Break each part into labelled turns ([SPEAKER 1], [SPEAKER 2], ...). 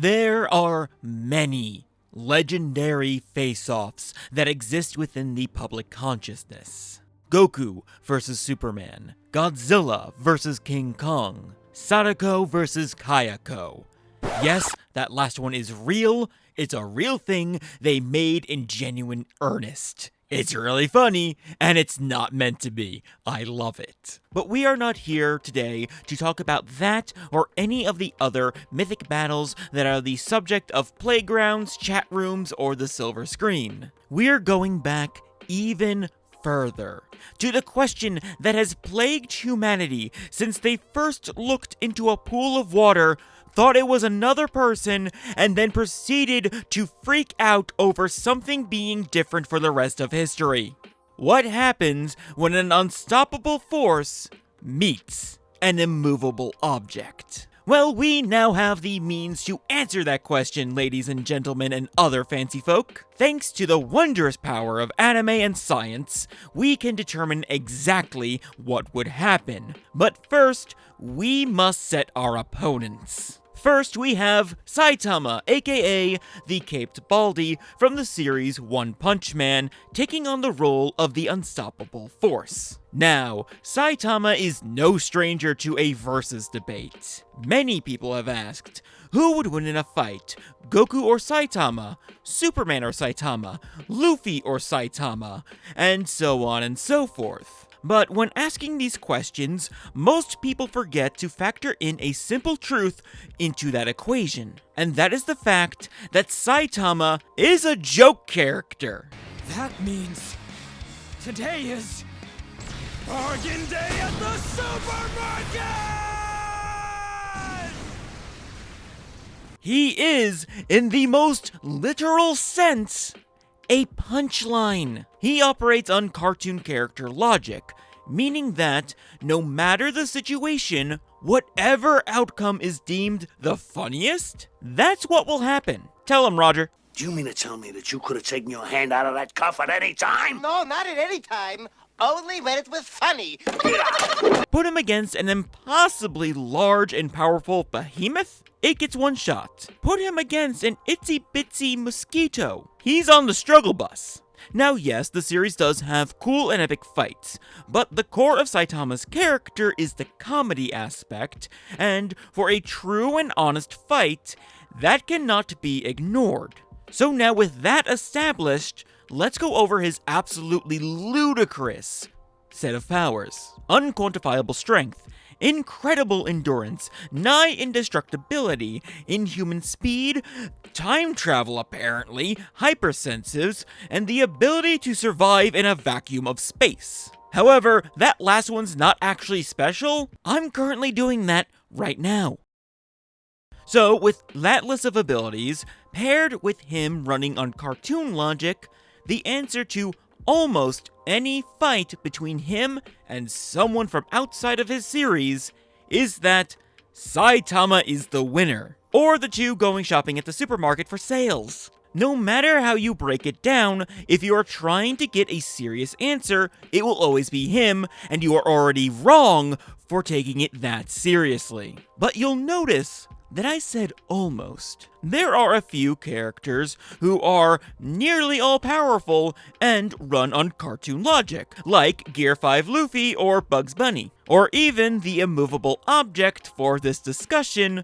[SPEAKER 1] There are many legendary face-offs that exist within the public consciousness. Goku vs. Superman, Godzilla vs. King Kong, Sadako vs. Kayako. Yes, that last one is real. It's a real thing they made in genuine earnest. It's really funny, and it's not meant to be. I love it. But we are not here today to talk about that or any of the other mythic battles that are the subject of playgrounds, chat rooms, or the silver screen. We're going back even further to the question that has plagued humanity since they first looked into a pool of water, thought it was another person, and then proceeded to freak out over something being different for the rest of history. What happens when an unstoppable force meets an immovable object? Well, we now have the means to answer that question, ladies and gentlemen and other fancy folk. Thanks to the wondrous power of anime and science, we can determine exactly what would happen. But first, we must set our opponents. First, we have Saitama, aka the Caped Baldy, from the series One Punch Man, taking on the role of the Unstoppable Force. Now, Saitama is no stranger to a versus debate. Many people have asked, who would win in a fight? Goku or Saitama? Superman or Saitama? Luffy or Saitama? And so on and so forth. But when asking these questions, most people forget to factor in a simple truth into that equation. And that is the fact that Saitama is a joke character.
[SPEAKER 2] That means today is bargain day at the supermarket!
[SPEAKER 1] He is, in the most literal sense, a punchline. He operates on cartoon character logic, meaning that no matter the situation, whatever outcome is deemed the funniest, that's what will happen. Tell him, Roger.
[SPEAKER 3] Do you mean to tell me that you could have taken your hand out of that cuff at any time?
[SPEAKER 4] No, not at any time. Only when it was funny.
[SPEAKER 1] Put him against an impossibly large and powerful behemoth? It gets one shot. Put him against an itsy-bitsy mosquito. He's on the struggle bus. Now yes, the series does have cool and epic fights, but the core of Saitama's character is the comedy aspect, and for a true and honest fight, that cannot be ignored. So now with that established, let's go over his absolutely ludicrous set of powers. Unquantifiable strength, incredible endurance, nigh indestructibility, inhuman speed, time travel apparently, hypersensitives, and the ability to survive in a vacuum of space. However, that last one's not actually special. I'm currently doing that right now. So, with that list of abilities, paired with him running on cartoon logic, the answer to almost any fight between him and someone from outside of his series is that Saitama is the winner, or the two going shopping at the supermarket for sales. No matter how you break it down, if you are trying to get a serious answer, it will always be him, and you are already wrong for taking it that seriously. But you'll notice that I said almost. There are a few characters who are nearly all-powerful and run on cartoon logic, like Gear 5 Luffy or Bugs Bunny, or even the immovable object for this discussion,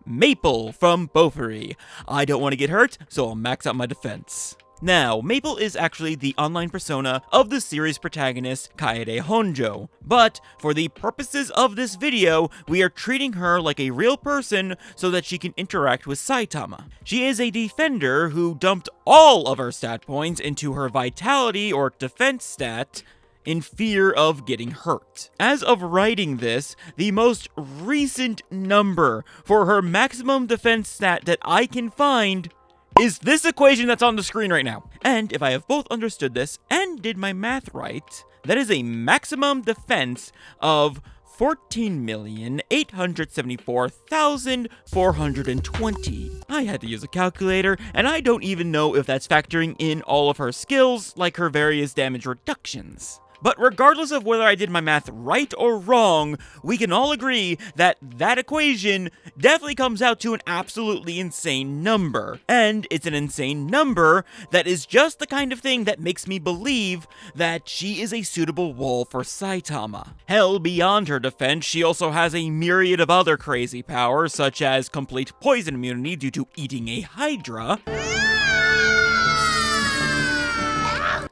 [SPEAKER 1] Maple from Bofuri. I don't want to get hurt, so I'll max out my defense. Now, Maple is actually the online persona of the series protagonist Kaede Honjo, but for the purposes of this video, we are treating her like a real person so that she can interact with Saitama. She is a defender who dumped all of her stat points into her vitality or defense stat in fear of getting hurt. As of writing this, the most recent number for her maximum defense stat that I can find is this equation that's on the screen right now. And if I have both understood this and did my math right, that is a maximum defense of 14,874,420. I had to use a calculator, and I don't even know if that's factoring in all of her skills, like her various damage reductions. But regardless of whether I did my math right or wrong, we can all agree that that equation definitely comes out to an absolutely insane number. And it's an insane number that is just the kind of thing that makes me believe that she is a suitable role for Saitama. Hell, beyond her defense, she also has a myriad of other crazy powers, such as complete poison immunity due to eating a Hydra,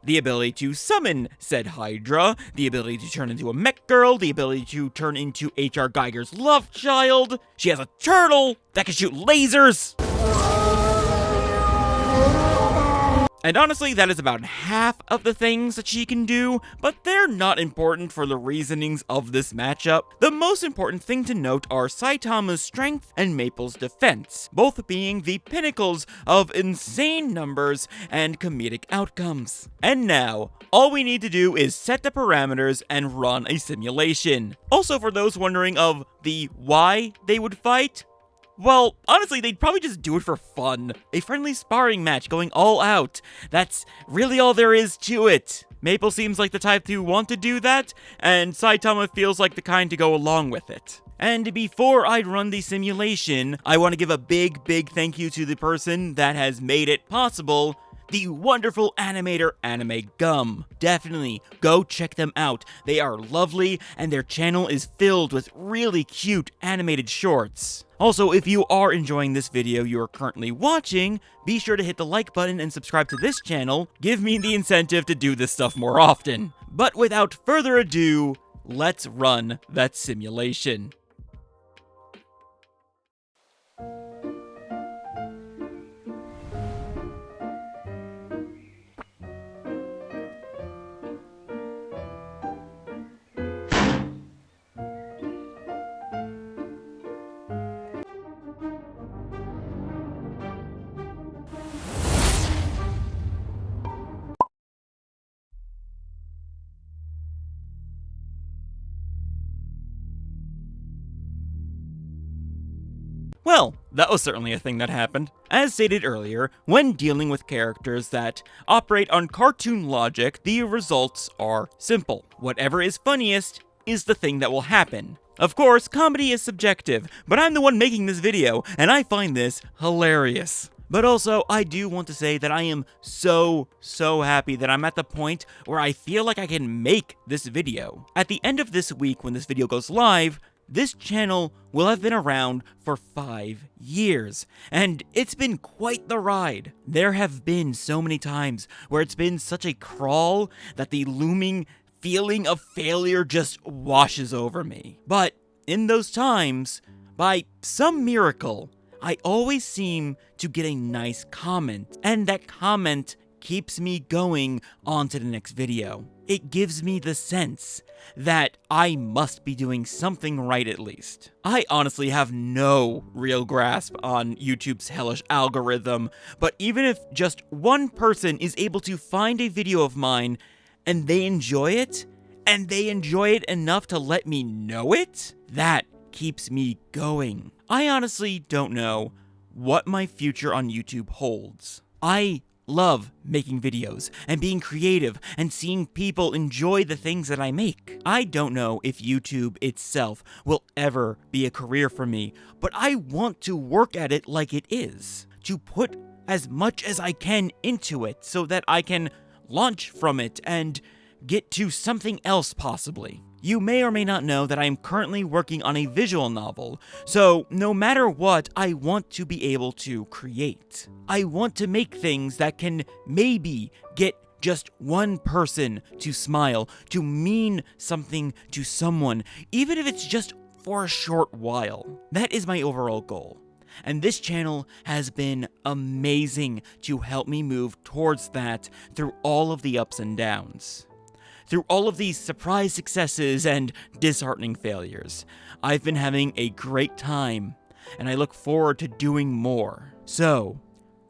[SPEAKER 1] the ability to summon said Hydra, the ability to turn into a mech girl, the ability to turn into H.R. Geiger's love child. She has a turtle that can shoot lasers. And honestly, that is about half of the things that she can do, but they're not important for the reasonings of this matchup. The most important thing to note are Saitama's strength and Maple's defense, both being the pinnacles of insane numbers and comedic outcomes. And now, all we need to do is set the parameters and run a simulation. Also, for those wondering of the why they would fight, well, honestly, they'd probably just do it for fun. A friendly sparring match going all out. That's really all there is to it. Maple seems like the type to want to do that, and Saitama feels like the kind to go along with it. And before I run the simulation, I want to give a big thank you to the person that has made it possible, the wonderful animator Anime Gum. Definitely go check them out. They are lovely, and their channel is filled with really cute animated shorts. Also, if you are enjoying this video you are currently watching, be sure to hit the like button and subscribe to this channel. Give me the incentive to do this stuff more often. But without further ado, let's run that simulation. Well, that was certainly a thing that happened. As stated earlier, when dealing with characters that operate on cartoon logic, the results are simple. Whatever is funniest is the thing that will happen. Of course, comedy is subjective, but I'm the one making this video, and I find this hilarious. But also, I do want to say that I am so happy that I'm at the point where I feel like I can make this video. At the end of this week, when this video goes live, this channel will have been around for 5 years, and it's been quite the ride. There have been so many times where it's been such a crawl that the looming feeling of failure just washes over me. But in those times, by some miracle, I always seem to get a nice comment, and that comment keeps me going on to the next video. It gives me the sense that I must be doing something right at least. I honestly have no real grasp on YouTube's hellish algorithm, but even if just one person is able to find a video of mine and they enjoy it, and they enjoy it enough to let me know it, that keeps me going. I honestly don't know what my future on YouTube holds. I love making videos and being creative and seeing people enjoy the things that I make. I don't know if YouTube itself will ever be a career for me, but I want to work at it like it is, to put as much as I can into it so that I can launch from it and get to something else possibly. You may or may not know that I am currently working on a visual novel, so no matter what, I want to be able to create. I want to make things that can maybe get just one person to smile, to mean something to someone, even if it's just for a short while. That is my overall goal. And this channel has been amazing to help me move towards that through all of the ups and downs. Through all of these surprise successes and disheartening failures, I've been having a great time, and I look forward to doing more. So,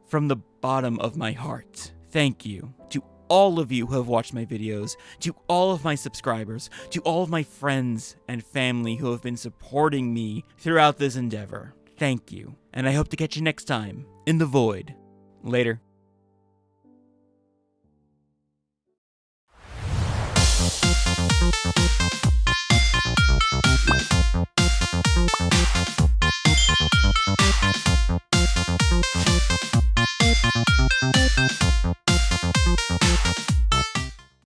[SPEAKER 1] from the bottom of my heart, thank you to all of you who have watched my videos, to all of my subscribers, to all of my friends and family who have been supporting me throughout this endeavor. Thank you, and I hope to catch you next time in the void. Later.